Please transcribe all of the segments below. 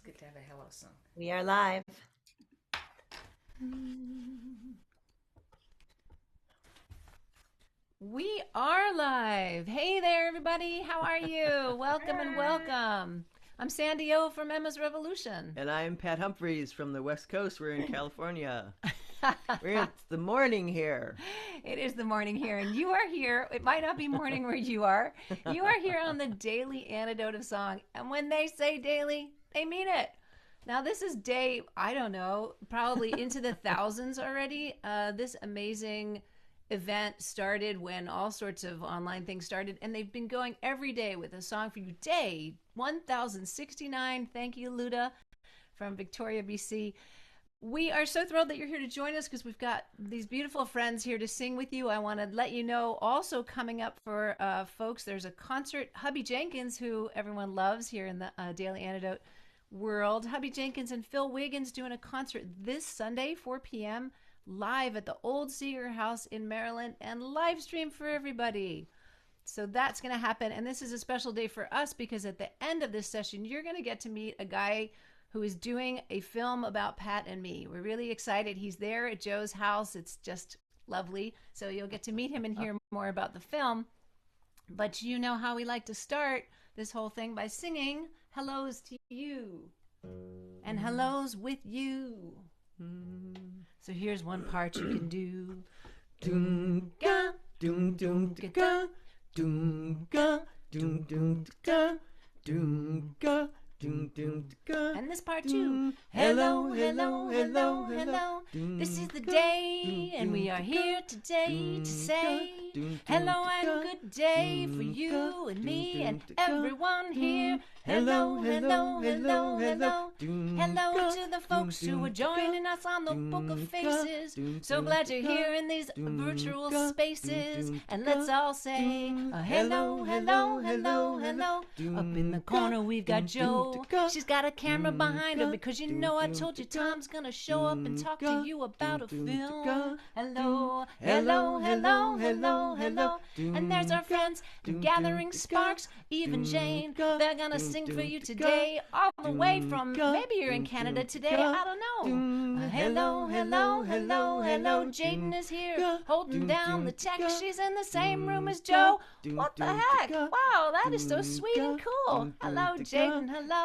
good to have a hello song. We are live. We are live. Hey there, everybody. How are you? Welcome and welcome. I'm Sandy O from Emma's Revolution. And I'm Pat Humphreys from the West Coast. We're in California. It's the morning here. It is the morning here, and you are here. It might not be morning where you are. You are here on the Daily Antidote of Song. And when they say daily, they mean it. Now, this is day, I don't know, probably into the thousands already. This amazing event started when all sorts of online things started, and they've been going every day with a song for you. Day 1069. Thank you, Luda, from Victoria, BC. We are so thrilled that you're here to join us because we've got these beautiful friends here to sing with you. I want to let you know also coming up for folks, there's a concert. Hubby Jenkins, who everyone loves here in the Daily Antidote world. Hubby Jenkins and Phil Wiggins doing a concert this Sunday, 4 p.m., live at the Old Seeger House in Maryland and live stream for everybody. So that's going to happen. And this is a special day for us because at the end of this session, you're going to get to meet a guy who is doing a film about Pat and me. We're really excited. He's there at Joe's house. It's just lovely. So you'll get to meet him and hear more about the film. But you know how we like to start this whole thing by singing hellos to you and hellos with you. So here's one part you can do. Doom ga, doom doom ga, doom ga, doom doom ga, doom ga. And this part too. Hello, hello, hello, hello. This is the day, and we are here today to say hello and good day for you and me and everyone here. Hello, hello, hello, hello. Hello to the folks who are joining us on the Book of Faces. So glad you're here in these virtual spaces. And let's all say hello, hello, hello, hello. Up in the corner we've got Joe. She's got a camera behind her because you know I told you Tom's gonna show up and talk to you about a film. Hello, hello, hello, hello, hello. And there's our friends, Gathering Sparks, Eve and Jane. They're gonna sing for you today, all the way from, maybe you're in Canada today, I don't know. Hello, hello, hello, hello. Jaden is here, holding down the tech. She's in the same room as Joe. What the heck? Wow, that is so sweet and cool. Hello, Jaden, hello.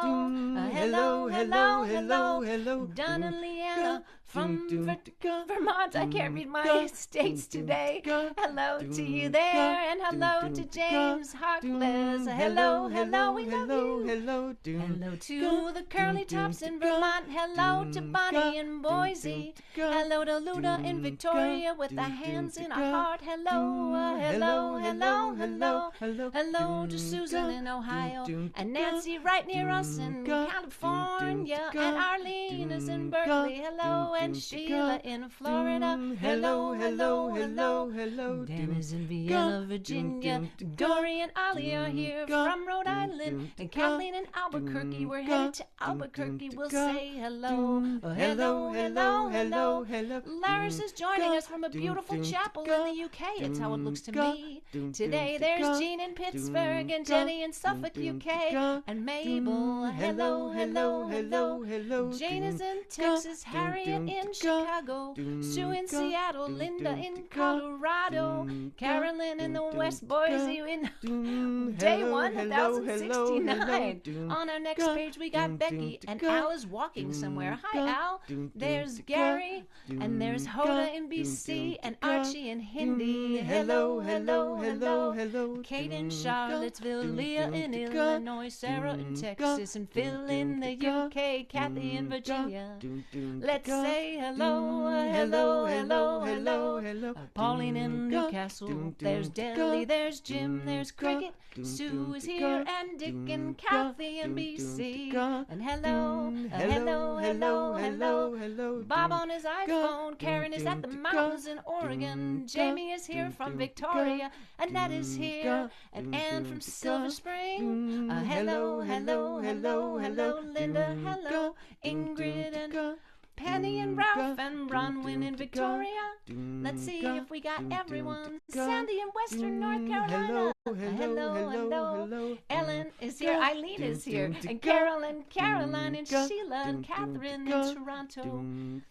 Hello, hello, hello, hello. Don and Leanna from Vermont. I can't read my states today. Hello to you there, and hello to James Harkless. Hello, hello, we love you. Hello To the Curly Tops in Vermont. Hello to Bonnie in Boise. Hello to Luda in Victoria with the hands in our heart. Hello, hello, hello, hello. Hello to Susan in Ohio and Nancy right near us in California, and Arlene is in Berkeley. Hello, and Sheila in Florida. Hello, hello, hello, hello. Dan is in Vienna, Virginia. Dory and Ali are here from Rhode Island, and Kathleen in Albuquerque. We're headed to Albuquerque. We'll say hello. Hello, hello, hello, hello. Laris is joining us from a beautiful chapel in the UK. It's how it looks to me. Today there's Jean in Pittsburgh and Jenny in Suffolk, UK, and Mabel. Hello, hello, hello, hello. Jane is in Texas, Harriet in Chicago, Sue in Seattle, Linda in Colorado, Carolyn in the West Boise in day 1069. On our next page we got Becky, and Al is walking somewhere. Hi, Al. There's Gary, and there's Hoda in BC, and Archie in Hindi. Hello, hello, hello, hello. Kate in Charlottesville, Leah in Illinois, Sarah in Texas, and Phil in the UK, Kathy in Virginia. Let's say hello, hello, hello, hello, hello. Pauline in Newcastle. There's Deli, there's Jim, there's Cricket. Sue is here, and Dick and Kathy in BC. And hello, hello, hello, hello, hello. Bob on his iPhone. Karen is at the mountains in Oregon. Jamie is here from Victoria. Annette is here, and Anne from Silver Spring. Hello, hello, hello, hello. Linda, hello. Ingrid and Sandy and Ralph and Bronwyn and Victoria. Let's see if we got everyone. Sandy in Western North Carolina. Hello. Ellen is here. Eileen is here. And Carol and Caroline and Sheila and Catherine in Toronto.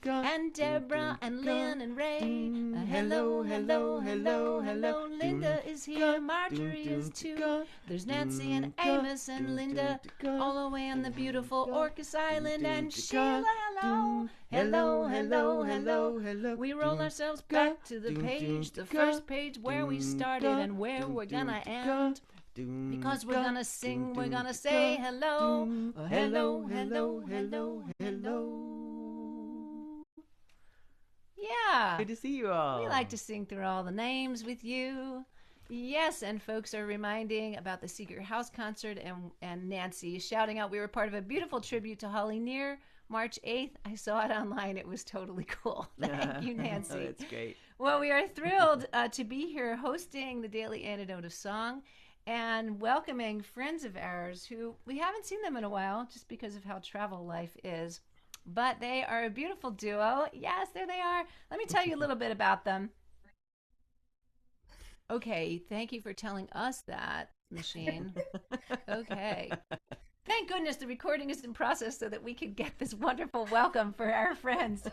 And Deborah and Lynn and Ray. Hello. Linda is here. Marjorie is too. There's Nancy and Amos and Linda all the way on the beautiful Orcas Island. And Sheila, hello. We roll ourselves back to the page, the first page where we started and where we're gonna end. Because we're gonna sing, we're gonna say hello. Hello. Yeah. Good to see you all. We like to sing through all the names with you. Yes, and folks are reminding about the Secret House concert and Nancy shouting out we were part of a beautiful tribute to Holly Near March 8th. I saw it online. It was totally cool. Thank you, Nancy. That's great. Well, we are thrilled to be here hosting the Daily Antidote of Song and welcoming friends of ours who we haven't seen them in a while just because of how travel life is. But they are a beautiful duo. Yes, there they are. Let me tell you a little bit about them. Okay, thank you for telling us that, machine. Okay. Thank goodness the recording is in process so that we could get this wonderful welcome for our friends.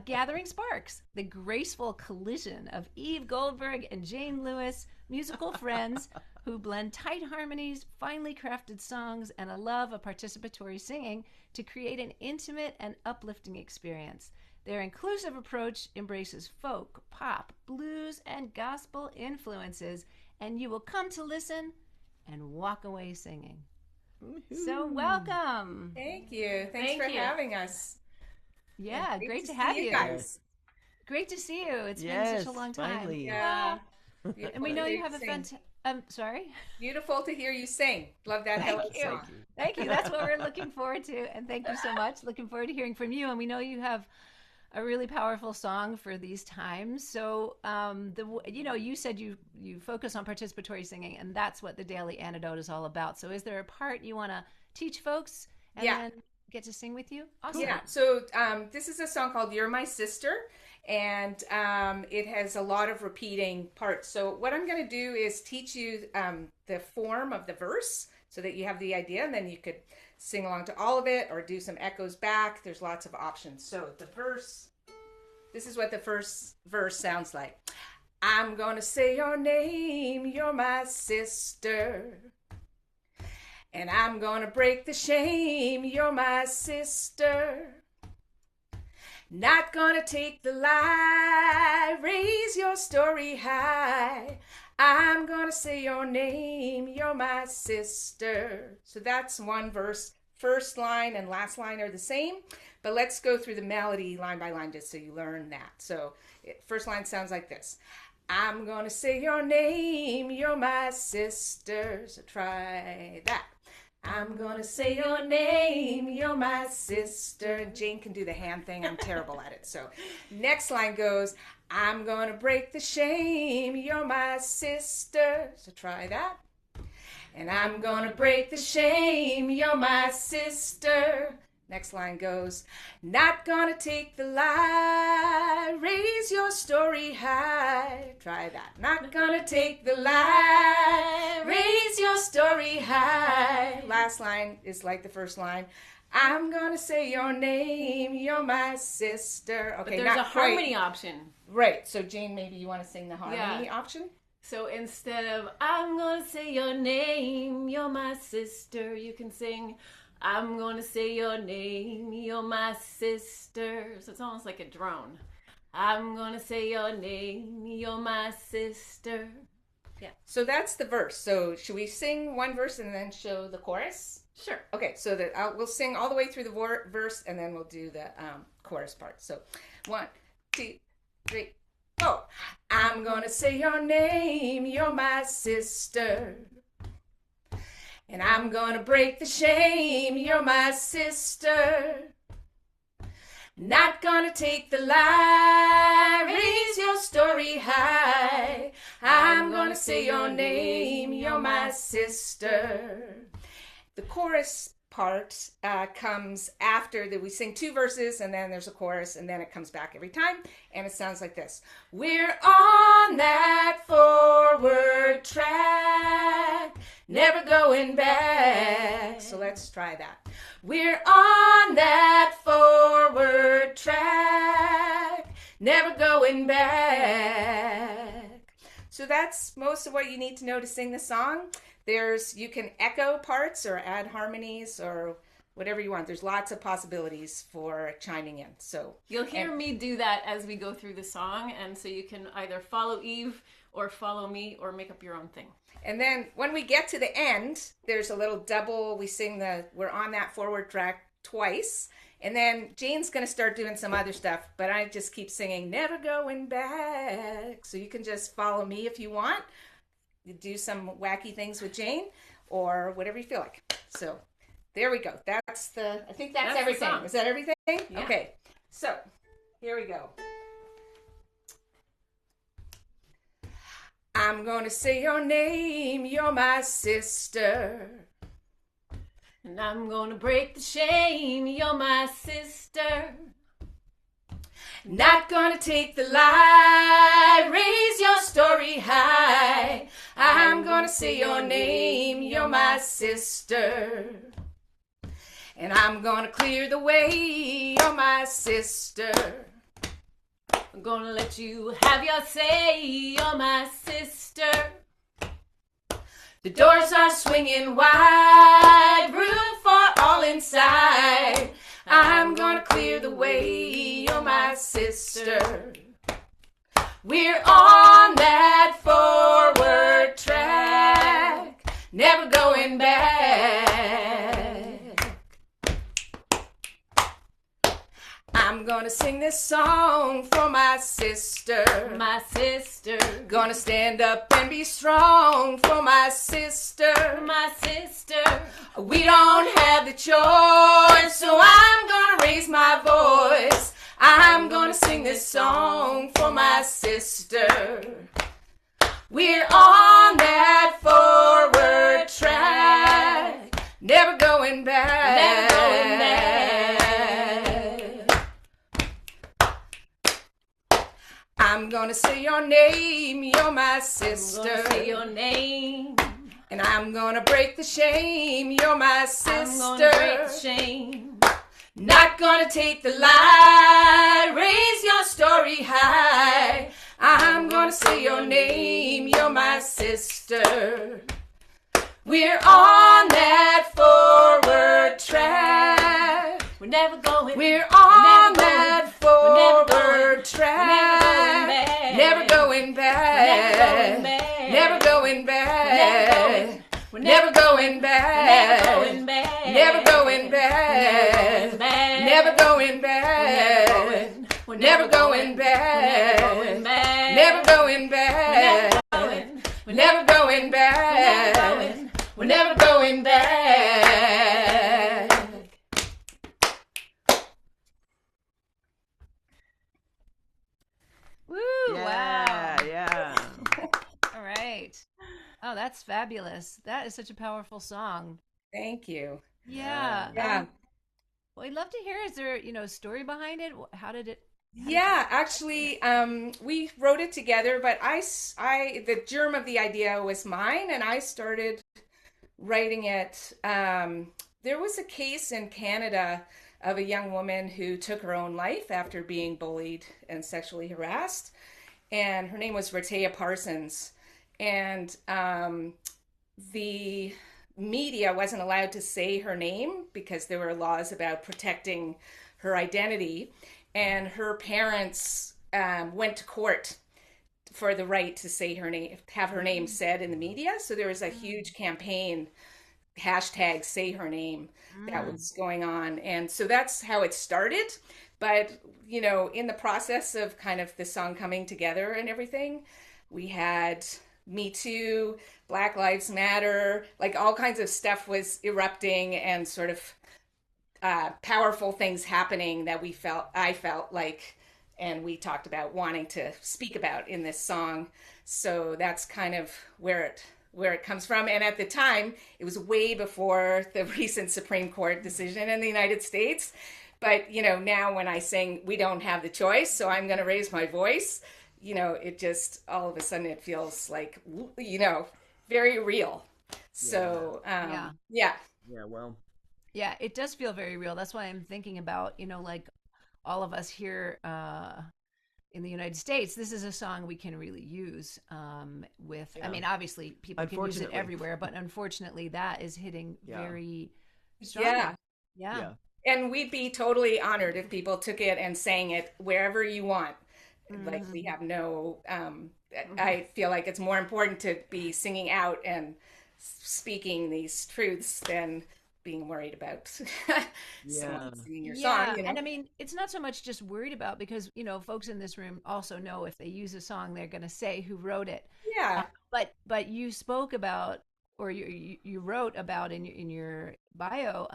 Gathering Sparks, the graceful collision of Eve Goldberg and Jane Lewis, musical friends who blend tight harmonies, finely crafted songs, and a love of participatory singing to create an intimate and uplifting experience. Their inclusive approach embraces folk, pop, blues, and gospel influences, and you will come to listen and walk away singing. Woo-hoo. So welcome. Thank you. Thanks for having us. Yeah, great to have you guys. Great to see you. It's been such a long time. Finally. Yeah. And we know you have a fantastic... sorry? Beautiful to hear you sing. Love that hello song. Thank you. That's what we're looking forward to. And thank you so much. Looking forward to hearing from you. And we know you have a really powerful song for these times. So, you said you focus on participatory singing, and that's what the Daily Antidote is all about. So is there a part you want to teach folks and then get to sing with you? Awesome. Yeah. So this is a song called You're My Sister, and it has a lot of repeating parts. So what I'm going to do is teach you the form of the verse so that you have the idea, and then you could sing along to all of it or do some echoes back. There's lots of options. So the verse, this is what the first verse sounds like. I'm going to say your name, you're my sister. And I'm going to break the shame, you're my sister. Not going to take the lie, raise your story high. I'm going to say your name, you're my sister. So that's one verse. First line and last line are the same, but let's go through the melody line by line just so you learn that. So first line sounds like this. I'm going to say your name, you're my sister. So try that. I'm going to say your name, you're my sister. Jane can do the hand thing. I'm terrible at it. So next line goes, I'm going to break the shame, you're my sister. So try that. And I'm going to break the shame, you're my sister. Next line goes, not going to take the lie, raise your story high. Try that. Not going to take the lie, raise your story high. Last line is like the first line. I'm going to say your name, you're my sister. Okay, but there's a harmony option. Right. So Jane, maybe you want to sing the harmony option? So instead of I'm going to say your name, you're my sister, you can sing I'm going to say your name, you're my sister. So it's almost like a drone. I'm going to say your name, you're my sister. Yeah. So that's the verse. So should we sing one verse and then show the chorus? Sure. Okay, so we'll sing all the way through the verse and then we'll do the chorus part. So 1, 2, 3, 4. I'm going to say your name, you're my sister. And I'm going to break the shame, you're my sister. Not going to take the lie, raise your story high. I'm going to say your name, you're my sister. The chorus part comes after that. We sing 2 verses and then there's a chorus and then it comes back every time. And it sounds like this. We're on that forward track, never going back. So let's try that. We're on that forward track, never going back. So that's most of what you need to know to sing the song. You can echo parts or add harmonies or whatever you want. There's lots of possibilities for chiming in. So you'll hear me do that as we go through the song, and so you can either follow Eve or follow me or make up your own thing. And then when we get to the end, there's a little double. We're on that forward track twice. And then Jane's going to start doing some other stuff, but I just keep singing Never Going Back. So you can just follow me if you want. You do some wacky things with Jane or whatever you feel like. So there we go. I think that's everything. Is that everything? Yeah. Okay. So here we go. I'm going to say your name. You're my sister. And I'm gonna break the shame. You're my sister. Not gonna take the lie. Raise your story high. I'm gonna say your name. You're my sister. And I'm gonna clear the way. You're my sister. I'm gonna let you have your say. You're my sister. The doors are swinging wide, room for all inside. I'm gonna clear the way. You're my sister. We're on that forward track, never going back. I'm gonna sing this song for my sister. My sister. Gonna stand up and be strong for my sister. My sister. We don't have the choice, so I'm gonna raise my voice. I'm gonna sing this song for my sister. We're on that forward track, never going back. Never going back. I'm gonna say your name, you're my sister. I'm gonna say your name. And I'm gonna break the shame, you're my sister. I'm gonna break the shame. Not gonna take the lie, raise your story high. I'm gonna say your name, you're my sister. We're on that forward track. We're never going. We're on that forward track. Never going back. Never going back. Never going back. Never going back. Never going back. Never going back. Never going back. Never going back. We're never going back. Woo! Yeah, Wow. yeah. All right. Oh, that's fabulous. That is such a powerful song. Thank you. Yeah. Yeah. Well, I'd love to hear. Is there, a story behind it? How did it? Yeah, actually, we wrote it together, but the germ of the idea was mine, and I started writing it. There was a case in Canada of a young woman who took her own life after being bullied and sexually harassed, and her name was Ratea Parsons, and the media wasn't allowed to say her name because there were laws about protecting her identity. And her parents went to court for the right to say her name, have her name said in the media. So there was a huge campaign, hashtag say her name, that was going on. And so that's how it started. But, in the process of kind of the song coming together and everything, we had Me Too, Black Lives Matter, like all kinds of stuff was erupting and sort of powerful things happening that I felt like, and we talked about wanting to speak about in this song. So that's kind of where where it comes from. And at the time, it was way before the recent Supreme Court decision in the United States. But, now when I sing, we don't have the choice, so I'm going to raise my voice, it just, all of a sudden it feels like, very real. So, yeah. Yeah, well. Yeah, it does feel very real. That's why I'm thinking about, like all of us here in the United States, this is a song we can really use with, I mean, obviously people can use it everywhere, but unfortunately that is hitting very strong. Yeah. And we'd be totally honored if people took it and sang it wherever you want. Like we have no, I feel like it's more important to be singing out and speaking these truths than being worried about someone singing your song. And I mean, it's not so much just worried about, because folks in this room also know if they use a song, they're going to say who wrote it. But you spoke about, or you wrote about in your bio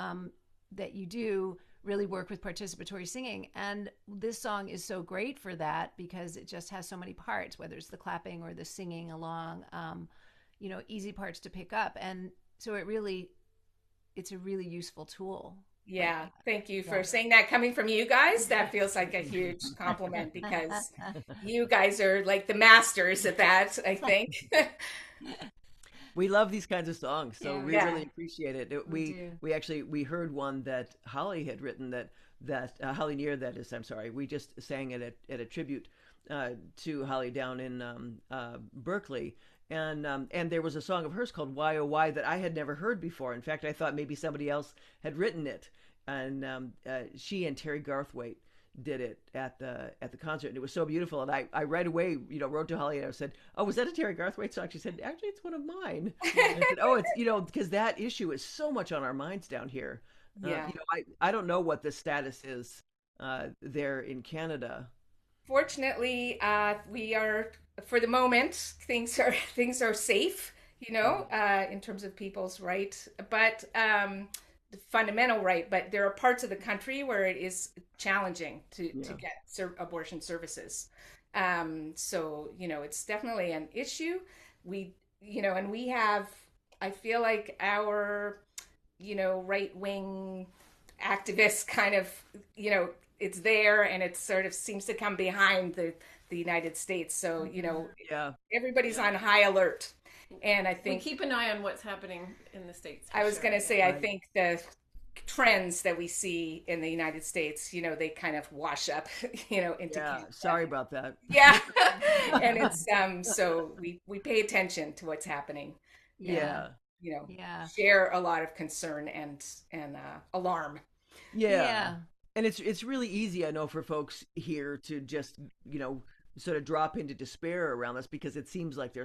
that you do really work with participatory singing, and this song is so great for that because it just has so many parts, whether it's the clapping or the singing along, easy parts to pick up, and so it's a really useful tool. Yeah, thank you for saying that. Coming from you guys, that feels like a huge compliment because you guys are like the masters at that, I think. We love these kinds of songs, so we really appreciate it. We heard one that Holly had written that Holly Near, that is, I'm sorry, we just sang it at a tribute to Holly down in Berkeley. And there was a song of hers called Why Oh Why that I had never heard before. In fact, I thought maybe somebody else had written it. And she and Terry Garthwaite did it at the concert, and it was so beautiful. And I right away, wrote to Holly and I said, "Oh, was that a Terry Garthwaite song?" She said, "Actually, it's one of mine." And I said, "Oh, it's because that issue is so much on our minds down here." I don't know what the status is there in Canada. Fortunately, we are, for the moment, things are safe, in terms of people's right, but the fundamental right. But there are parts of the country where it is challenging to get abortion services. So, it's definitely an issue. And we have, I feel like our, right-wing activists kind of, it's there, and it sort of seems to come behind the United States. So, everybody's on high alert. And I think we keep an eye on what's happening in the States. I was going to say, I think the trends that we see in the United States, they kind of wash up, into Canada. Sorry about that. Yeah. And it's, so we pay attention to what's happening. Share a lot of concern and alarm. Yeah. And it's really easy, I know, for folks here to just, sort of drop into despair around this, because it seems like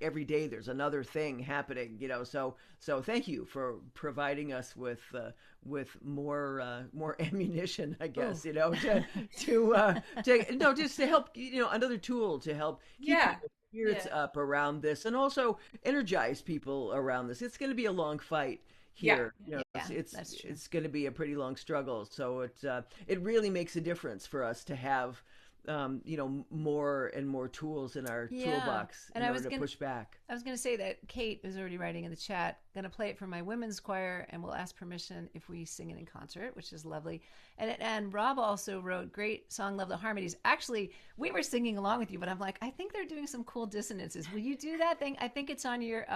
every day there's another thing happening, so thank you for providing us with more ammunition, I guess, just to help, another tool to help keep spirits up around this, and also energize people around this. It's going to be a long fight here. It's going to be a pretty long struggle, so it really makes a difference for us to have more and more tools in our toolbox in order to push back. I was going to say that Kate is already writing in the chat, going to play it for my women's choir, and we'll ask permission if we sing it in concert, which is lovely. And Rob also wrote, great song, love the harmonies. Actually, we were singing along with you, but I'm like, I think they're doing some cool dissonances. Will you do that thing? I think it's on your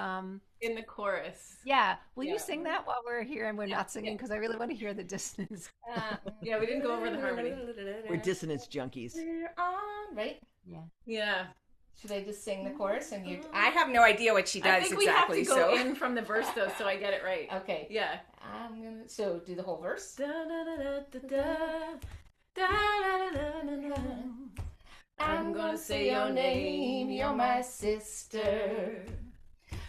in the chorus. Yeah. Will you sing that while we're here and we're not singing? Because I really want to hear the dissonance. We didn't go over the harmony. We're dissonance junkies. We're on, right? Yeah. Should I just sing the chorus? And I have no idea what she does exactly. I think we have to go in from the verse, though, so I get it right. Okay. Yeah. So do the whole verse. I'm gonna say your name, you're my sister.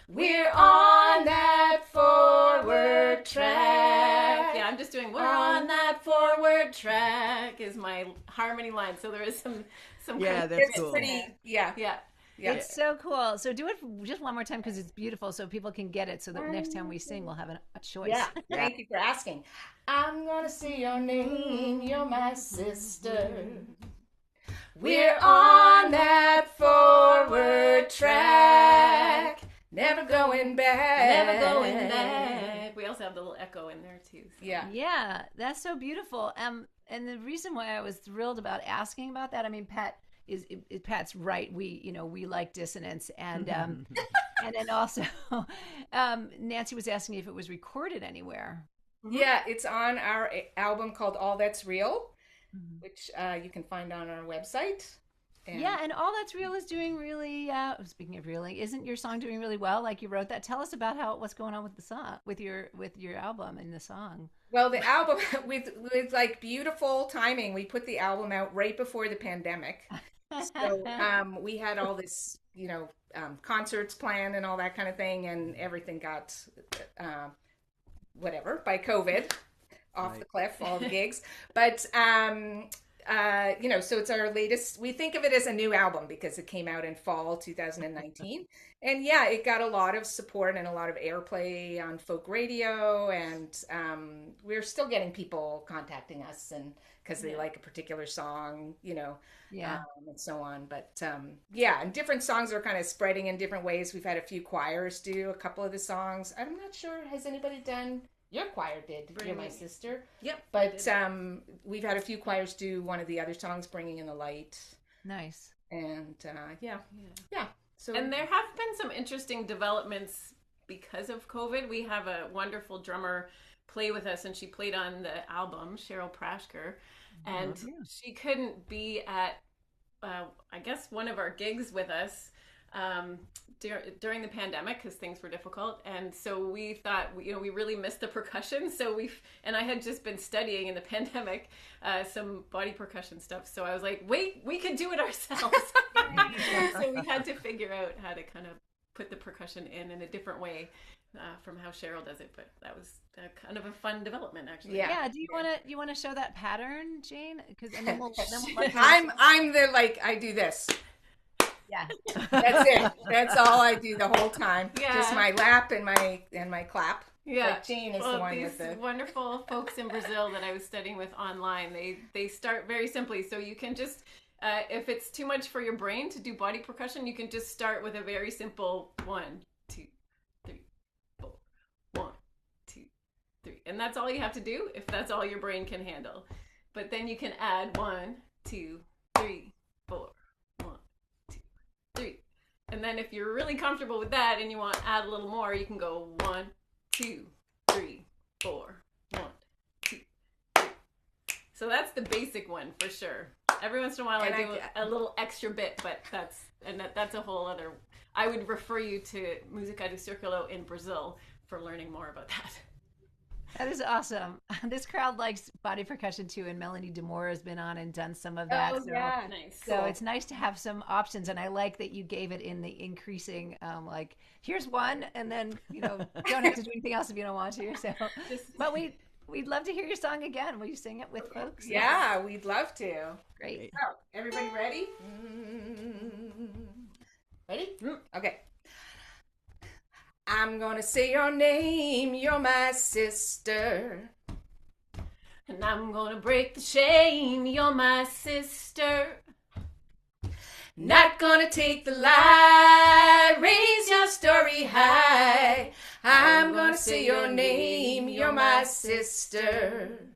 We're on that forward track. Yeah, I'm just doing, we're on that forward track is my harmony line. So there is some that's cool. Pretty, yeah. It's so cool. So do it just one more time, because it's beautiful, so people can get it, so that next time we sing, we'll have a choice. Yeah. Thank you for asking. I'm gonna say your name, you're my sister. We're on that forward track. Never going back. Never going back. We also have the little echo in there too. So. Yeah. Yeah, that's so beautiful. And the reason why I was thrilled about asking about that, I mean, Pat's right. We like dissonance, and and then also, Nancy was asking if it was recorded anywhere. Yeah, it's on our album called All That's Real, which you can find on our website. And All That's Real is doing really. Speaking of really, isn't your song doing really well? Like you wrote that. Tell us about what's going on with the song, with your album and the song. Well, the album with like beautiful timing. We put the album out right before the pandemic, so we had all this, concerts planned and all that kind of thing, and everything got whatever by COVID off the cliff, all the gigs, but. So it's our latest. We think of it as a new album because it came out in fall 2019, and it got a lot of support and a lot of airplay on folk radio, and we're still getting people contacting us and because they like a particular song, and so on. But and different songs are kind of spreading in different ways. We've had a few choirs do a couple of the songs. I'm not sure, has anybody done? Your choir did. You're My Sister. Yep. But we've had a few choirs do one of the other songs, Bringing in the Light. Nice. And yeah. So, and there have been some interesting developments because of COVID. We have a wonderful drummer play with us, and she played on the album, Cheryl Prashker, and she couldn't be at, I guess, one of our gigs with us during the pandemic because things were difficult, and so we thought we really missed the percussion. So and I had just been studying in the pandemic some body percussion stuff. So I was like, wait, we could do it ourselves. So we had to figure out how to kind of put the percussion in a different way from how Cheryl does it. But that was kind of a fun development, actually. Yeah. Do you want to show that pattern, Jane? Because we'll I'm the I do this. Yeah, that's it. That's all I do the whole time. Yeah. Just my lap and my clap. Yeah, like Jane is the one with the wonderful folks in Brazil that I was studying with online. They start very simply, so you can just if it's too much for your brain to do body percussion, you can just start with a very simple 1, 2, 3, 4, 1, 2, 3, and that's all you have to do if that's all your brain can handle. But then you can add 1, 2, 3, 4. 3. And then if you're really comfortable with that and you want to add a little more, you can go 1, 2, 3, 4, 1, 2, 3. So that's the basic one for sure. Every once in a while I do a little extra bit, but that's a whole other. I would refer you to Música do Círculo in Brazil for learning more about that. That is awesome. This crowd likes body percussion too, and Melanie DeMore has been on and done some of that. Oh, yeah, nice. So cool. It's nice to have some options, and I like that you gave it in the increasing, here's one, and then don't have to do anything else if you don't want to. So, but we'd love to hear your song again. Will you sing it with folks? Yeah, we'd love to. Great. So, everybody ready? Ready? Okay. I'm gonna say your name, you're my sister. And I'm gonna break the shame, you're my sister. Not gonna take the lie, raise your story high. I'm gonna say your name, you're my sister.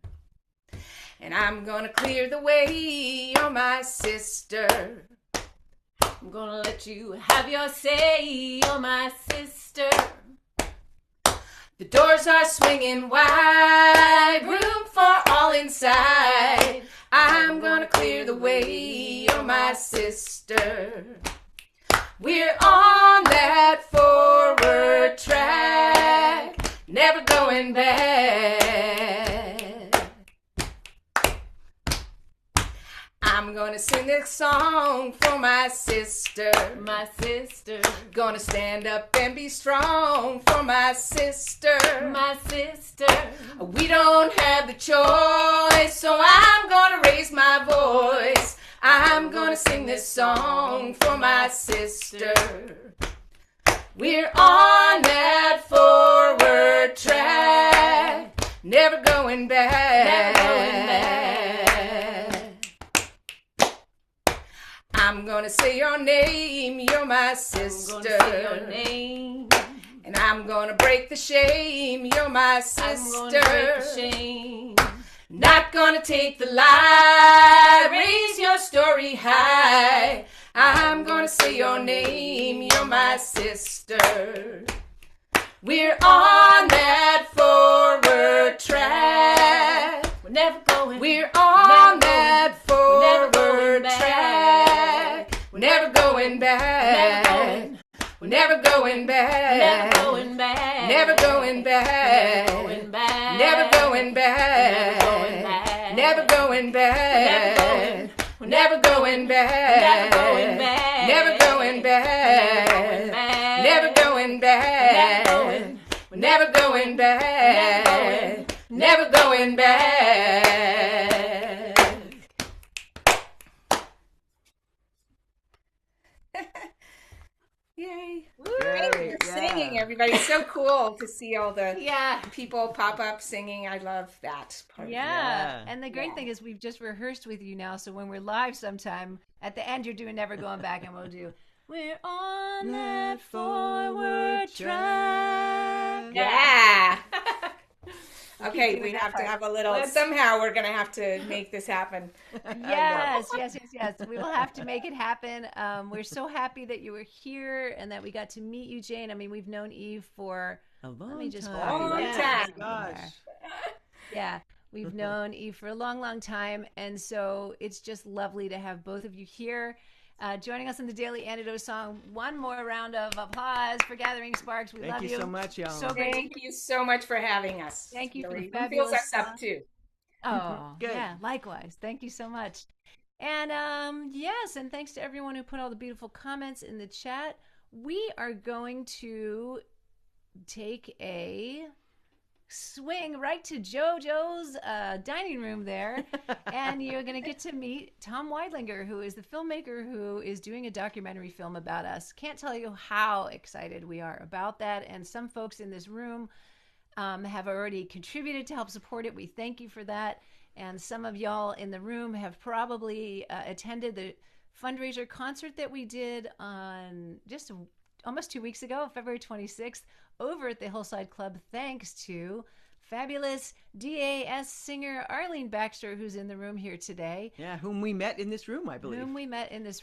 And I'm gonna clear the way, you're my sister. I'm gonna let you have your say, you're my sister. The doors are swinging wide, room for all inside. I'm gonna clear the way, you're my sister. We're on that forward track, never going back. I'm gonna sing this song for my sister. My sister. Gonna stand up and be strong for my sister. My sister. We don't have the choice, so I'm gonna raise my voice. I'm gonna sing this song for my sister. We're on that forward track, never going back. Never going back. I'm I'm gonna say your name, you're my I'm sister. gonna say your name. And I'm gonna break the shame, you're my I'm gonna sister. break the shame. Not gonna take the lie, raise your story high. I'm gonna say your name, you're my sister. We're on that forward track. We're never going. We're on that We're never forward going back. track. We're never going back. We're never going back. Never going back. Never going back. Never going back. Never going back. Never going back. Never going back. Never going back. Never going back. Never going back. Yay. Thank you for singing, everybody. It's so cool to see all the people pop up singing. I love that part. Yeah. And the great thing is we've just rehearsed with you now, so when we're live sometime, at the end you're doing Never Going Back, and we'll do We're on that forward track. Yeah. Okay, doing we that have to part. have a little, somehow we're going to have to make this happen. Yes. We will have to make it happen. We're so happy that you were here and that we got to meet you, Jane. I mean, we've known Eve for A long let me just time. walk you Long right time. there. Gosh. Yeah, we've known Eve for a long, long time. And so it's just lovely to have both of you here. Joining us in the Daily Antidote Song. One more round of applause for Gathering Sparks. We love Thank you so much, y'all. So great. Thank you so much for having us. Thank you for the Really fabulous fills us up song. too. Oh, Good. yeah, likewise. Thank you so much. And yes, and thanks to everyone who put all the beautiful comments in the chat. We are going to take a swing right to JoJo's dining room there, and you're going to get to meet Tom Weidlinger, who is the filmmaker who is doing a documentary film about us. Can't tell you how excited we are about that, and some folks in this room have already contributed to help support it. We thank you for that, and some of y'all in the room have probably attended the fundraiser concert that we did on just almost 2 weeks ago, February 26th, over at the Hillside Club, thanks to fabulous DAS singer Arlene Baxter, who's in the room here today. Yeah, whom we met in this room, I believe.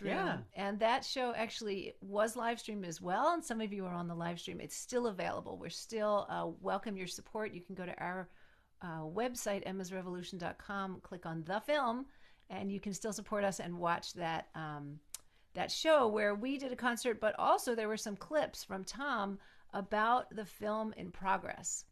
Yeah. And that show actually was live streamed as well, and some of you are on the live stream. It's still available. We're still welcome your support. You can go to our website, emmasrevolution.com, click on the film, and you can still support us and watch that that show where we did a concert, but also there were some clips from Tom about the film in progress.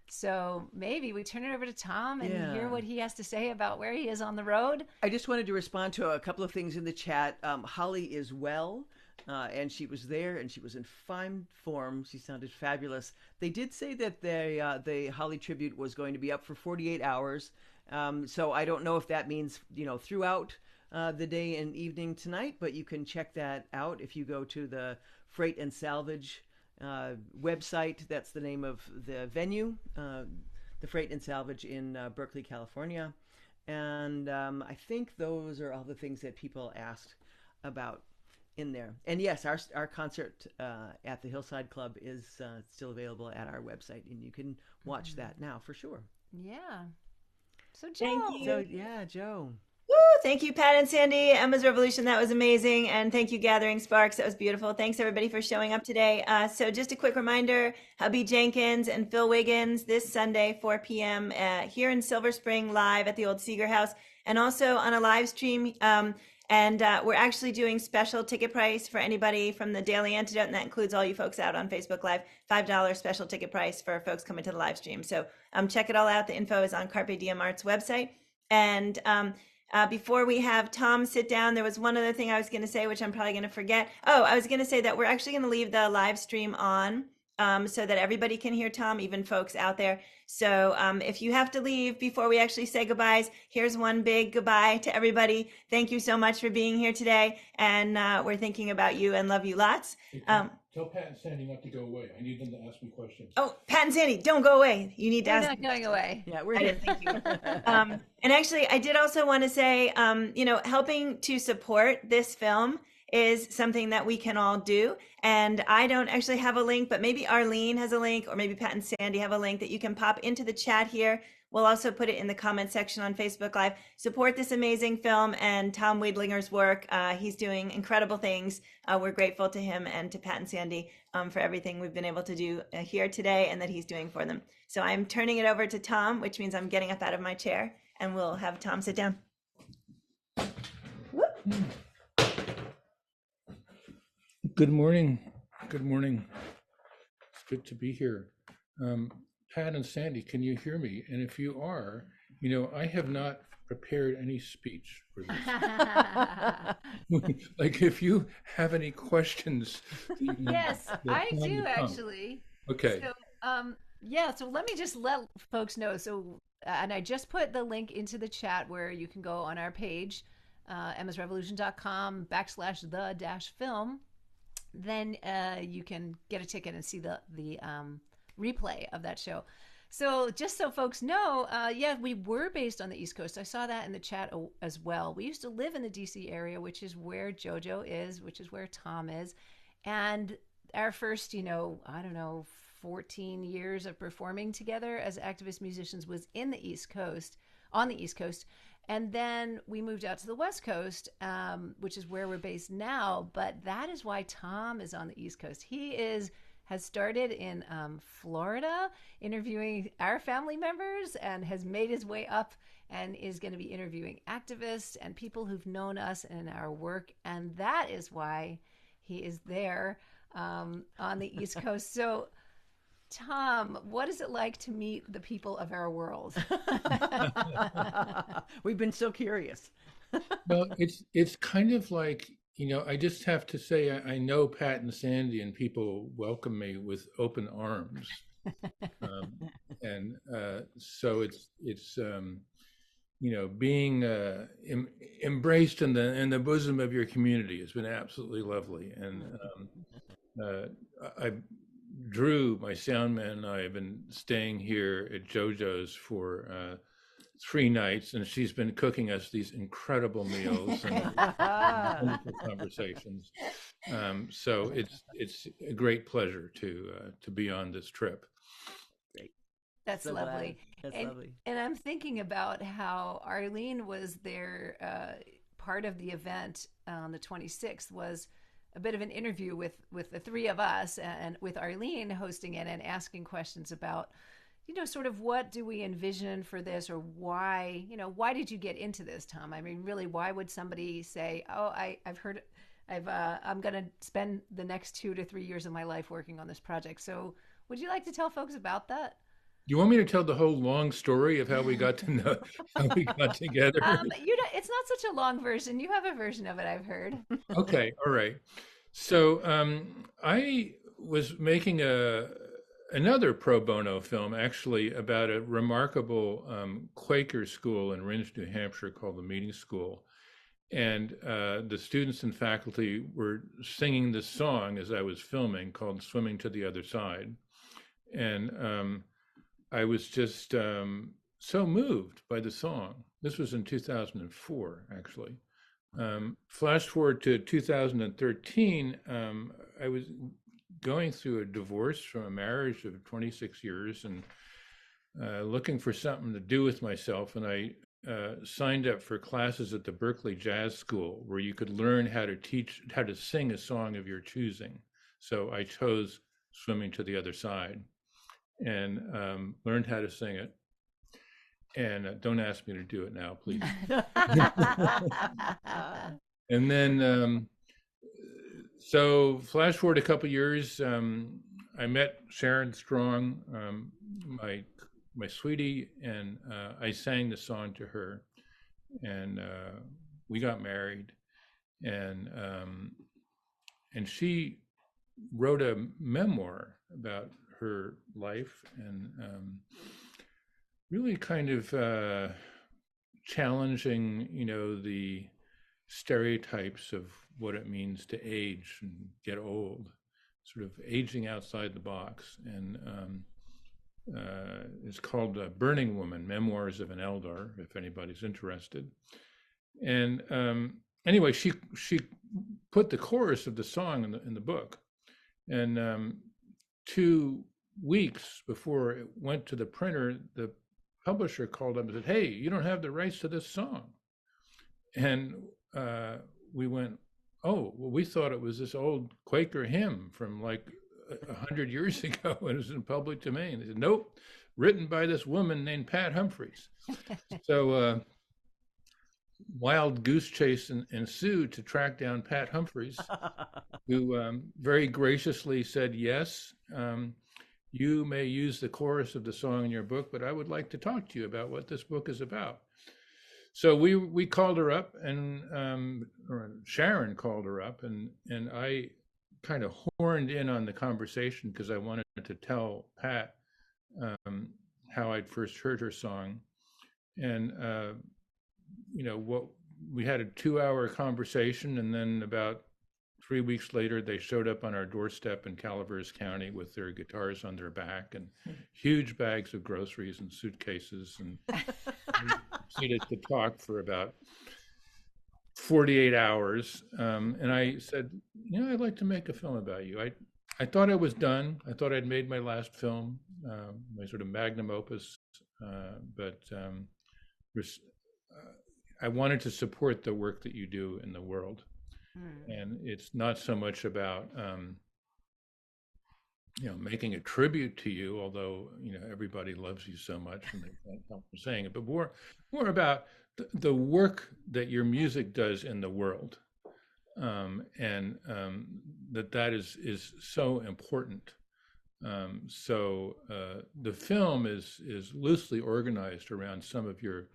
So maybe we turn it over to Tom and hear what he has to say about where he is on the road. I just wanted to respond to a couple of things in the chat. Holly is well, and she was there, and she was in fine form. She sounded fabulous. They did say that the Holly tribute was going to be up for 48 hours. So I don't know if that means, throughout the day and evening tonight, but you can check that out if you go to the Freight and Salvage website. That's the name of the venue, the Freight and Salvage in Berkeley, California. And I think those are all the things that people asked about in there. And yes, our concert at the Hillside Club is still available at our website, and you can watch that now for sure. Yeah. So Joe. Thank you. So yeah, Joe. Woo! Thank you, Pat and Sandy. Emma's Revolution, that was amazing. And thank you, Gathering Sparks. That was beautiful. Thanks, everybody, for showing up today. So just a quick reminder, Hubby Jenkins and Phil Wiggins this Sunday, 4 p.m. Here in Silver Spring, live at the old Seeger House, and also on a live stream. And we're actually doing special ticket price for anybody from the Daily Antidote, and that includes all you folks out on Facebook Live, $5 special ticket price for folks coming to the live stream. So check it all out. The info is on Carpe Diem Art's website. And before we have Tom sit down, there was one other thing I was going to say, which I'm probably going to forget. Oh, I was going to say that we're actually going to leave the live stream on so that everybody can hear Tom, even folks out there. So if you have to leave before we actually say goodbyes, here's one big goodbye to everybody. Thank you so much for being here today. And we're thinking about you and love you lots. Tell Pat and Sandy not to go away. I need them to ask me questions. Oh, Pat and Sandy, don't go away. You need to We're ask. not going away. Yeah, we're I here. did, thank you. And actually, I did also want to say, helping to support this film is something that we can all do. And I don't actually have a link, but maybe Arlene has a link, or maybe Pat and Sandy have a link that you can pop into the chat here. We'll also put it in the comment section on Facebook Live. Support this amazing film and Tom Weidlinger's work. He's doing incredible things. We're grateful to him and to Pat and Sandy for everything we've been able to do here today and that he's doing for them. So I'm turning it over to Tom, which means I'm getting up out of my chair, and we'll have Tom sit down. Good morning. Good morning. It's good to be here. Pat and Sandy, can you hear me? And if you are, I have not prepared any speech for this. Like, if you have any questions. Yes, I do actually. Okay. So let me just let folks know. So, and I just put the link into the chat where you can go on our page, emmasrevolution.com/the-film. Then you can get a ticket and see the replay of that show. So just so folks know, we were based on the East Coast. I saw that in the chat as well. We used to live in the DC area, which is where JoJo is, which is where Tom is. And our first, 14 years of performing together as activist musicians was in the East Coast, on the East Coast. And then we moved out to the West Coast, which is where we're based now. But that is why Tom is on the East Coast. He has started in Florida interviewing our family members and has made his way up and is going to be interviewing activists and people who've known us and our work. And that is why he is there on the East Coast. So, Tom, what is it like to meet the people of our world? We've been so curious. Well, it's kind of like, I just have to say, I know Pat and Sandy, and people welcome me with open arms. So it's being embraced in the bosom of your community has been absolutely lovely. And Drew, my sound man, and I have been staying here at JoJo's for 3 nights, and she's been cooking us these incredible meals and wonderful conversations. So it's a great pleasure to be on this trip. Great. That's so lovely. That's lovely. And I'm thinking about how Arlene was there. Part of the event on the 26th was a bit of an interview with the three of us, and with Arlene hosting it and asking questions about, sort of what do we envision for this, or why did you get into this, Tom? I mean, really, why would somebody say, oh, I'm going to spend the next 2 to 3 years of my life working on this project? So would you like to tell folks about that? You want me to tell the whole long story of how we got to know, how we got together? It's not such a long version. You have a version of it, I've heard. Okay, all right. So I was making another pro bono film, actually, about a remarkable Quaker school in Rindge, New Hampshire, called the Meeting School. And the students and faculty were singing this song as I was filming, called "Swimming to the Other Side." And I was just so moved by the song. This was in 2004, actually. Flash forward to 2013, I was going through a divorce from a marriage of 26 years and looking for something to do with myself. And I signed up for classes at the Berkeley Jazz School, where you could learn how to sing a song of your choosing. So I chose "Swimming to the Other Side" and learned how to sing it. And don't ask me to do it now, please. And then, so flash forward a couple years, I met Sharon Strong, my sweetie, and I sang the song to her, and we got married, and she wrote a memoir about her life, and really kind of challenging, the stereotypes of what it means to age and get old, sort of aging outside the box. And it's called Burning Woman, Memoirs of an Eldar, if anybody's interested. And anyway, she put the chorus of the song in the book, and 2 weeks before it went to the printer, the publisher called up and said, "Hey, you don't have the rights to this song." And we went, "Oh, well, we thought it was this old Quaker hymn from like 100 years ago, and it was in public domain." They said, "Nope, written by this woman named Pat Humphreys." So wild goose chase ensued to track down Pat Humphreys, who very graciously said, "Yes, you may use the chorus of the song in your book, but I would like to talk to you about what this book is about." So we called her up, and or Sharon called her up, and I kind of horned in on the conversation because I wanted to tell Pat how I'd first heard her song, and what we had a 2-hour conversation, and then about 3 weeks later, they showed up on our doorstep in Calaveras County with their guitars on their back and huge bags of groceries and suitcases, and proceeded to talk for about 48 hours. And I said, "I'd like to make a film about you." I thought I was done. I thought I'd made my last film, my sort of magnum opus, but I wanted to support the work that you do in the world. And it's not so much about making a tribute to you, although everybody loves you so much and they can't help from saying it, but more about the work that your music does in the world, and that is so important. So the film is loosely organized around some of your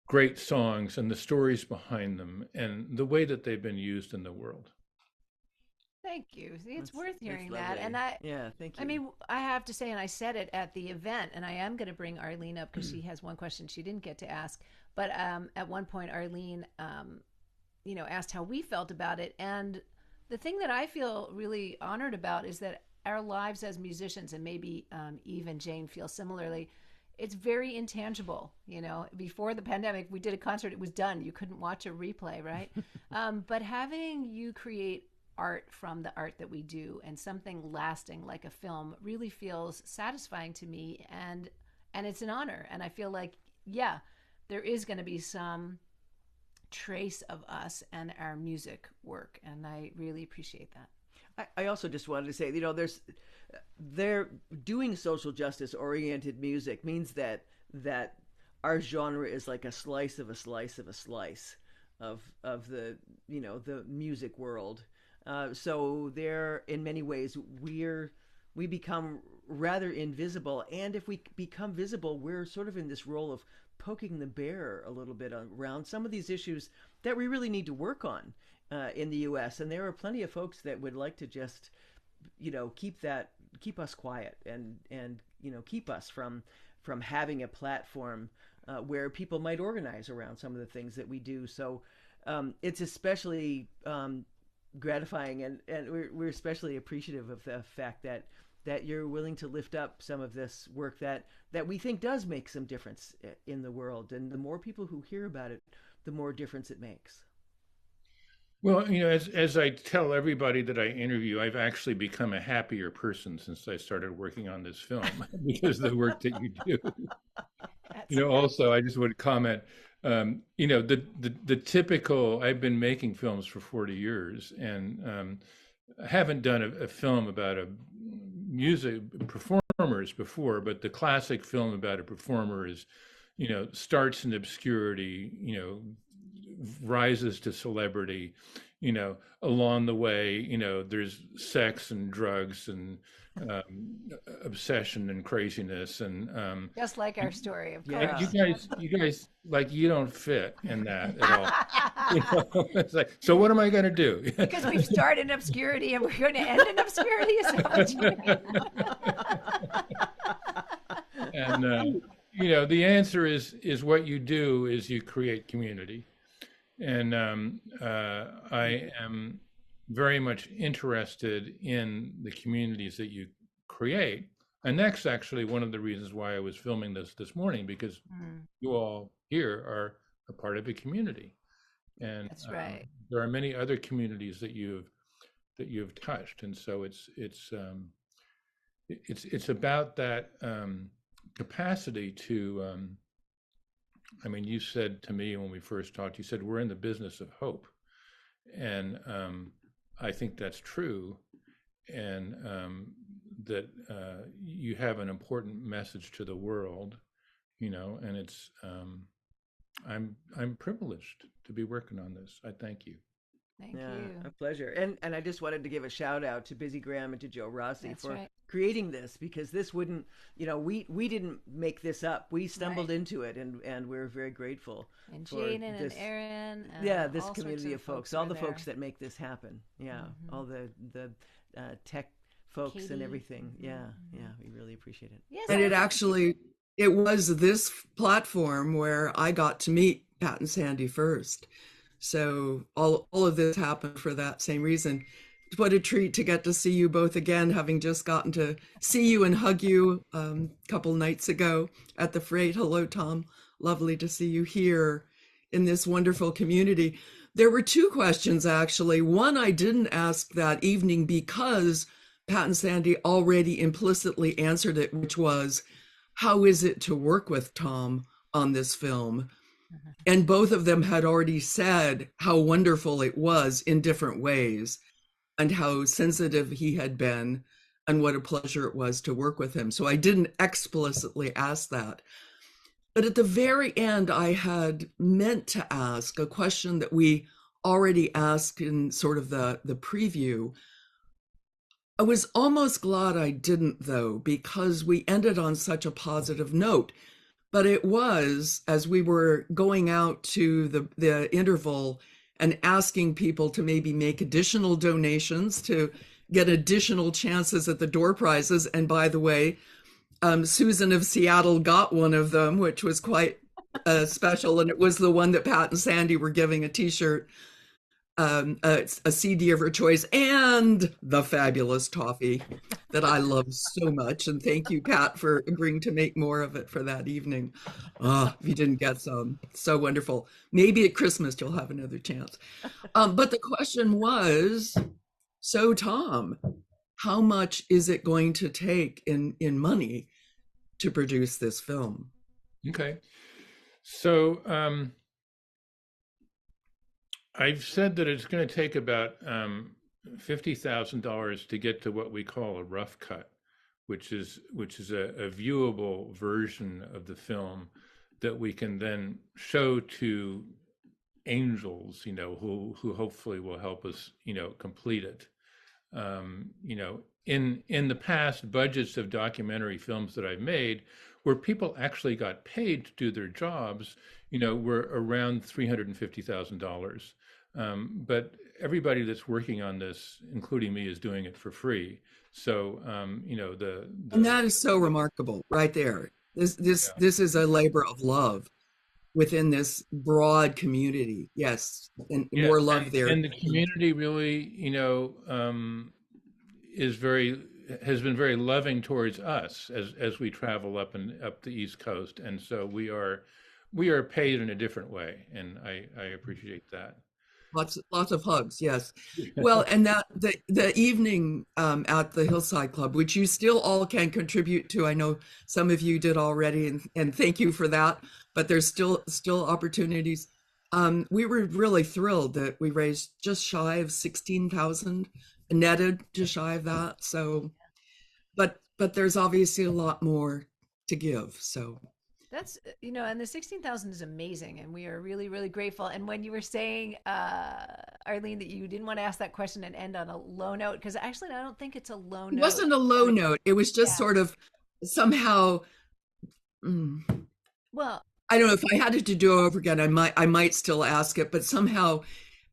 great songs and the stories behind them and the way that they've been used in the world. Thank you. See, it's worth hearing lovely. that. And thank you. I mean, I have to say, and I said it at the event, and I am going to bring Arlene up because she has one question she didn't get to ask. But at one point, Arlene, asked how we felt about it. And the thing that I feel really honored about is that our lives as musicians, and maybe Eve and Jane feel similarly, it's very intangible. Before the pandemic, we did a concert, it was done. You couldn't watch a replay, right? But having you create art from the art that we do and something lasting like a film really feels satisfying to me, and it's an honor. And I feel like, there is going to be some trace of us and our music work, and I really appreciate that. I also just wanted to say, they're doing social justice oriented music means that our genre is like a slice of a slice of a slice of the the music world. So there, in many ways, we become rather invisible, and if we become visible, we're sort of in this role of poking the bear a little bit around some of these issues that we really need to work on in the U.S. And there are plenty of folks that would like to just keep us quiet and keep us from having a platform where people might organize around some of the things that we do. So it's especially gratifying, and we're especially appreciative of the fact that you're willing to lift up some of this work that we think does make some difference in the world. And the more people who hear about it, the more difference it makes. Well, as I tell everybody that I interview, I've actually become a happier person since I started working on this film because of the work that you do. Also, I just would comment, the typical, I've been making films for 40 years and I haven't done a film about a music performers before, but the classic film about a performer is, starts in obscurity, rises to celebrity, along the way, there's sex and drugs and obsession and craziness, and just like our story, of course. You guys, like, you don't fit in that at all. It's like, so what am I going to do? Because we've started in obscurity and we're going to end in obscurity. Is that what you mean? And the answer is what you do is you create community. And I am very much interested in the communities that you create. And that's actually one of the reasons why I was filming this morning, because you all here are a part of a community. And That's right. there are many other communities that you've touched, and so it's about that capacity to. I mean, you said to me when we first talked, you said we're in the business of hope, and I think that's true, and that you have an important message to the world, and it's I'm privileged to be working on this. I thank you. Thank you. A pleasure. And I just wanted to give a shout out to Busy Graham and to Joe Rossi That's for right. creating this, because this wouldn't, we didn't make this up. We stumbled Right. into it, and we're very grateful. And for Jaden and this, Aaron. this all community sorts of folks, who all are the there. folks that make this happen. Yeah, all the tech folks and Katie. everything. Yeah, we really appreciate it. Yes, And it was this platform where I got to meet Pat and Sandy first. So all of this happened for that same reason. What a treat to get to see you both again, having just gotten to see you and hug you a couple nights ago at the Freight. Hello, Tom. Lovely to see you here in this wonderful community. There were two questions, actually. One I didn't ask that evening because Pat and Sandy already implicitly answered it, which was, how is it to work with Tom on this film? And both of them had already said how wonderful it was in different ways and how sensitive he had been and what a pleasure it was to work with him. So I didn't explicitly ask that. But at the very end, I had meant to ask a question that we already asked in sort of the preview. I was almost glad I didn't, though, because we ended on such a positive note. But it was, as we were going out to the interval and asking people to maybe make additional donations to get additional chances at the door prizes. And by the way, Susan of Seattle got one of them, which was quite special. And it was the one that Pat and Sandy were giving a t-shirt, a CD of her choice, and the fabulous toffee that I love so much. And thank you, Pat, for agreeing to make more of it for that evening. If you didn't get some, so wonderful. Maybe at Christmas you'll have another chance. But the question was, so Tom, how much is it going to take in money to produce this film? Okay. So I've said that it's going to take about $50,000 to get to what we call a rough cut, which is a viewable version of the film that we can then show to angels, who hopefully will help us, complete it. In the past, budgets of documentary films that I've made, where people actually got paid to do their jobs, were around $350,000. But everybody that's working on this, including me, is doing it for free. So, and that is so remarkable, right there. This is a labor of love within this broad community. Yes, and more love there. And the community really, has been very loving towards us as we travel up the East Coast, and so we are paid in a different way, and I appreciate that. Lots of hugs, yes. Well, and that the evening at the Hillside Club, which you still all can contribute to. I know some of you did already, and thank you for that. But there's still opportunities. We were really thrilled that we raised just shy of 16,000, netted just shy of that. So, but there's obviously a lot more to give. So. That's, and the 16,000 is amazing. And we are really, really grateful. And when you were saying, Arlene, that you didn't want to ask that question and end on a low note, because actually, I don't think it's a low note. It wasn't a low note. It was just sort of somehow. Well, I don't know, if I had it to do over again, I might still ask it, but somehow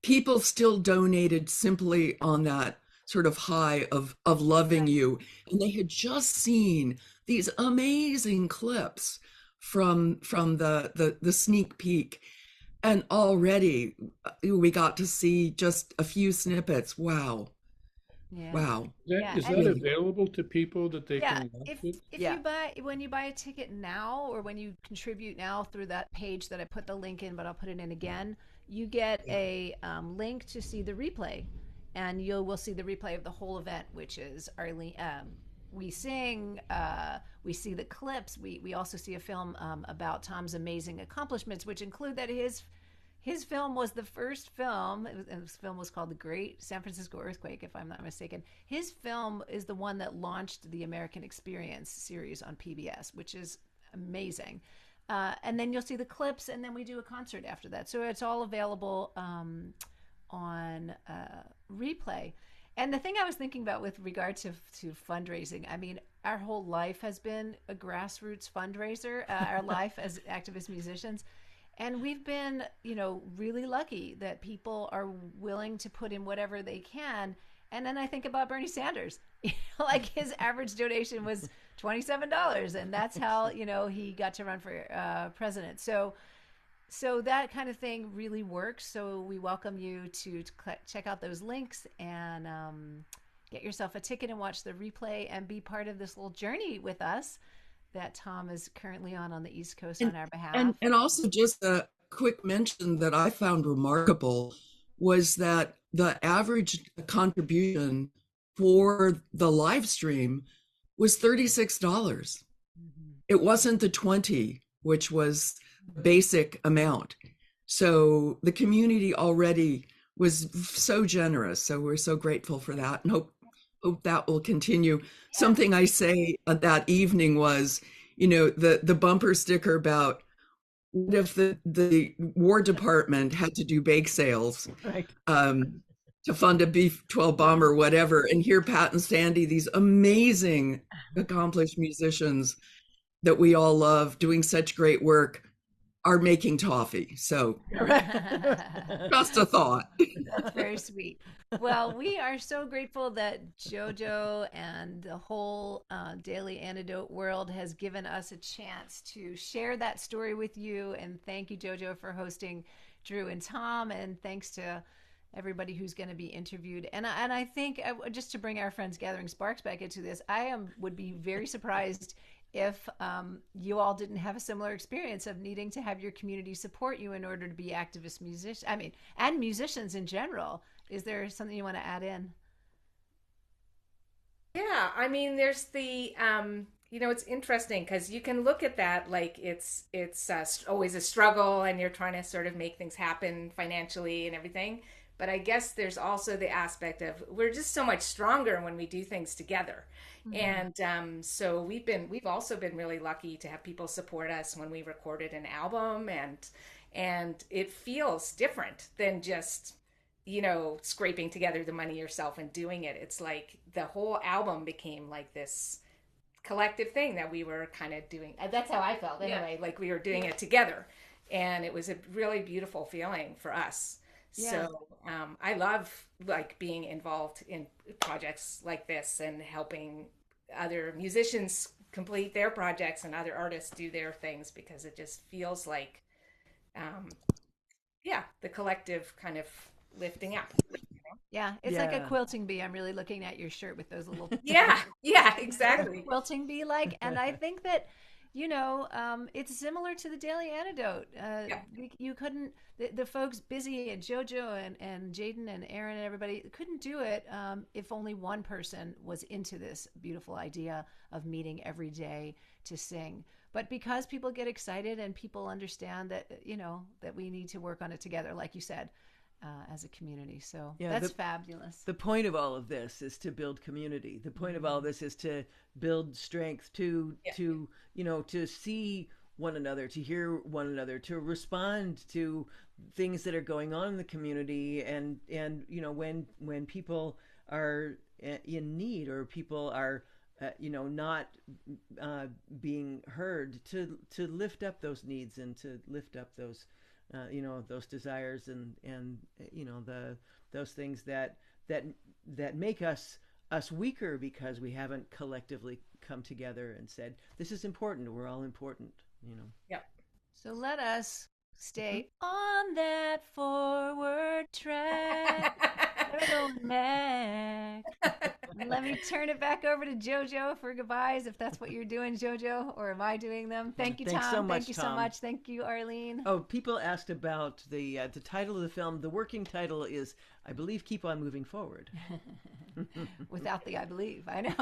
people still donated simply on that sort of high of loving you. And they had just seen these amazing clips from the sneak peek, and already we got to see just a few snippets. Wow, Yeah. Wow. Yeah, Is and that Really? available to people that they yeah, can watch if it? if Yeah. when you buy a ticket now, or when you contribute now through that page that I put the link in, but I'll put it in again, you get a link to see the replay, and you will see the replay of the whole event, which is Arlene. We sing, we see the clips. We also see a film about Tom's amazing accomplishments, which include that his film was the first film. This film was called The Great San Francisco Earthquake, if I'm not mistaken. His film is the one that launched the American Experience series on PBS, which is amazing. And then you'll see the clips, and then we do a concert after that. So it's all available on replay. And the thing I was thinking about with regard to fundraising, I mean, our whole life has been a grassroots fundraiser, our life as activist musicians. And we've been, really lucky that people are willing to put in whatever they can. And then I think about Bernie Sanders, like his average donation was $27, and that's how, he got to run for president. So that kind of thing really works. So we welcome you to check out those links and get yourself a ticket and watch the replay and be part of this little journey with us that Tom is currently on the East Coast on our behalf. And also just a quick mention that I found remarkable was that the average contribution for the live stream was $36. Mm-hmm. It wasn't the 20, which was the basic amount. So the community already was so generous. So we're so grateful for that, and hope that will continue. Yeah. Something I say that evening was, the bumper sticker about what if the War Department had to do bake sales, Right. To fund a B-12 bomber or whatever, and here Pat and Sandy, these amazing accomplished musicians that we all love doing such great work, are making toffee. So just a thought. That's very sweet. Well, we are so grateful that JoJo and the whole Daily Antidote world has given us a chance to share that story with you. And thank you, JoJo, for hosting Drew and Tom. And thanks to everybody who's going to be interviewed. And I think, just to bring our Friends Gathering Sparks back into this, would be very surprised if you all didn't have a similar experience of needing to have your community support you in order to be activist musicians. I mean, and musicians in general. Is there something you want to add in? Yeah, I mean, there's the, it's interesting because you can look at that like it's always a struggle, and you're trying to sort of make things happen financially and everything. But I guess there's also the aspect of we're just so much stronger when we do things together. Mm-hmm. And so we've also been really lucky to have people support us when we recorded an album, and it feels different than just, scraping together the money yourself and doing it. It's like the whole album became like this collective thing that we were kind of doing. That's how I felt anyway, like we were doing it together. And it was a really beautiful feeling for us. Yeah. So I love being involved in projects like this and helping other musicians complete their projects and other artists do their things, because it just feels like, the collective kind of lifting up. Yeah, it's like a quilting bee. I'm really looking at your shirt with those little yeah, exactly. Quilting bee like, and I think that it's similar to the Daily Antidote. You couldn't, the folks busy at JoJo and Jaden and Aaron and everybody couldn't do it if only one person was into this beautiful idea of meeting every day to sing. But because people get excited and people understand that, that we need to work on it together, like you said, as a community. So that's fabulous. The point of all of this is to build community. The point of all of this is to build strength, to see one another, to hear one another, to respond to things that are going on in the community, and when people are in need, or people are not being heard, to lift up those needs and to lift up those those desires and those things that make us weaker, because we haven't collectively come together and said, this is important, we're all important, Yep. So let us stay on that forward track. Going back. Let me turn it back over to JoJo for goodbyes, if that's what you're doing, JoJo, or am I doing them? Thank you, Thanks Tom. so much, Thank you so Tom. much. Thank you, Arlene. Oh, people asked about the title of the film. The working title is, I believe, Keep on Moving Forward. Without the I believe, I know.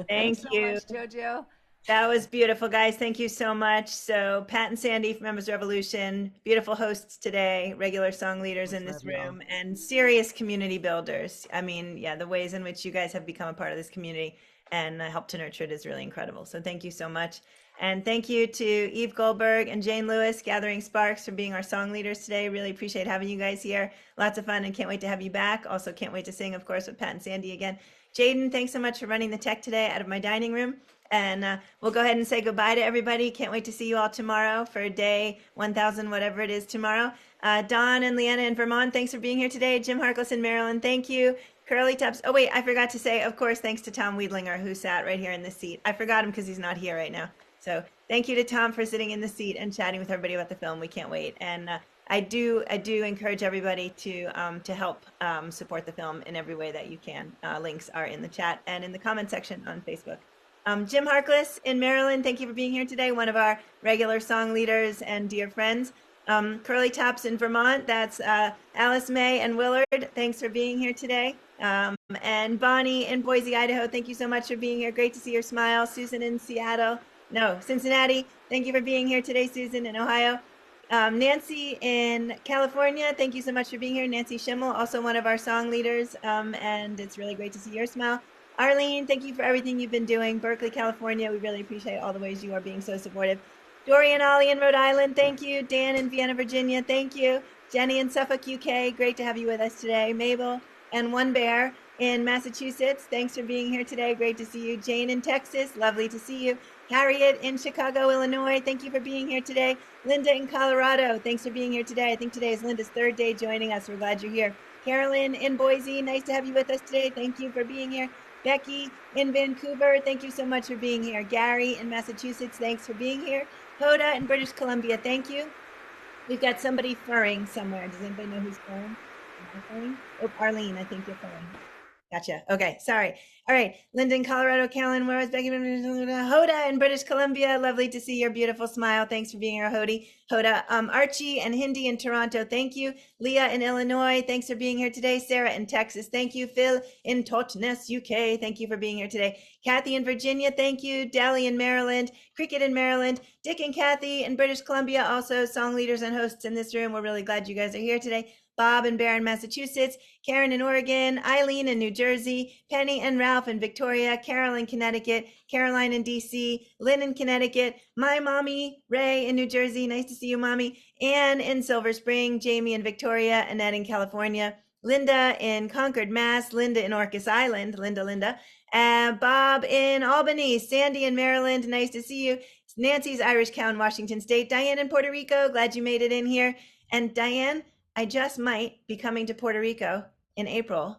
Thank so you. much, JoJo. That was beautiful, guys. Thank you so much. So Pat and Sandy from Members Revolution, beautiful hosts today, regular song leaders in this room, and serious community builders. I mean, yeah, the ways in which you guys have become a part of this community and helped to nurture it is really incredible. So thank you so much. And thank you to Eve Goldberg and Jane Lewis, Gathering Sparks, for being our song leaders today. Really appreciate having you guys here. Lots of fun and can't wait to have you back. Also can't wait to sing, of course, with Pat and Sandy again. Jaden, thanks so much for running the tech today out of my dining room. And we'll go ahead and say goodbye to everybody. Can't wait to see you all tomorrow for day 1000, whatever it is tomorrow. Dawn and Leanna in Vermont, thanks for being here today. Jim Harkless in Maryland, thank you. Curly Tops. Oh, wait, I forgot to say, of course, thanks to Tom Weidlinger, who sat right here in this seat. I forgot him because he's not here right now. So thank you to Tom for sitting in the seat and chatting with everybody about the film. We can't wait. And I do encourage everybody to help support the film in every way that you can. Links are in the chat and in the comment section on Facebook. Jim Harkless in Maryland, thank you for being here today. One of our regular song leaders and dear friends. Curly Tops in Vermont, that's Alice May and Willard. Thanks for being here today. And Bonnie in Boise, Idaho, thank you so much for being here. Great to see your smile. Susan in Cincinnati, thank you for being here today. Susan in Ohio. Nancy in California, thank you so much for being here. Nancy Schimmel, also one of our song leaders, and it's really great to see your smile. Arlene, thank you for everything you've been doing. Berkeley, California, we really appreciate all the ways you are being so supportive. Dory and Ollie in Rhode Island, thank you. Dan in Vienna, Virginia, thank you. Jenny in Suffolk, UK, great to have you with us today. Mabel and One Bear in Massachusetts, thanks for being here today. Great to see you. Jane in Texas, lovely to see you. Harriet in Chicago, Illinois, thank you for being here today. Linda in Colorado, thanks for being here today. I think today is Linda's third day joining us. We're glad you're here. Carolyn in Boise, nice to have you with us today. Thank you for being here. Becky in Vancouver, thank you so much for being here. Gary in Massachusetts, thanks for being here. Hoda in British Columbia, thank you. We've got somebody furring somewhere. Does anybody know who's furring? Oh, Arlene, I think you're furring. Gotcha. Okay, sorry. All right, Lyndon, Colorado, Carolyn, where was Becky? Hoda in British Columbia. Lovely to see your beautiful smile. Thanks for being here, Hoda. Archie and Hindi in Toronto. Thank you. Leah in Illinois. Thanks for being here today. Sarah in Texas. Thank you. Phil in Totnes, UK. Thank you for being here today. Kathy in Virginia. Thank you. Dally in Maryland. Cricket in Maryland. Dick and Kathy in British Columbia. Also song leaders and hosts in this room. We're really glad you guys are here today. Bob and Bear in Massachusetts, Karen in Oregon, Eileen in New Jersey, Penny and Ralph in Victoria, Carol in Connecticut, Caroline in DC, Lynn in Connecticut, my mommy, Ray in New Jersey, nice to see you, mommy, Anne in Silver Spring, Jamie in Victoria, Annette in California, Linda in Concord, Mass, Linda in Orcas Island, Linda, Bob in Albany, Sandy in Maryland, nice to see you, Nancy's Irish Cow in Washington State, Diane in Puerto Rico, glad you made it in here, and Diane, I just might be coming to Puerto Rico in April,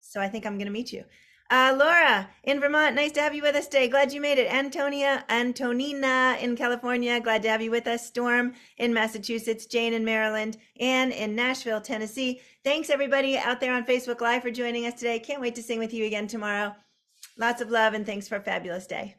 so I think I'm going to meet you. Laura in Vermont, nice to have you with us today. Glad you made it. Antonina in California, glad to have you with us. Storm in Massachusetts, Jane in Maryland, Anne in Nashville, Tennessee. Thanks everybody out there on Facebook Live for joining us today. Can't wait to sing with you again tomorrow. Lots of love and thanks for a fabulous day.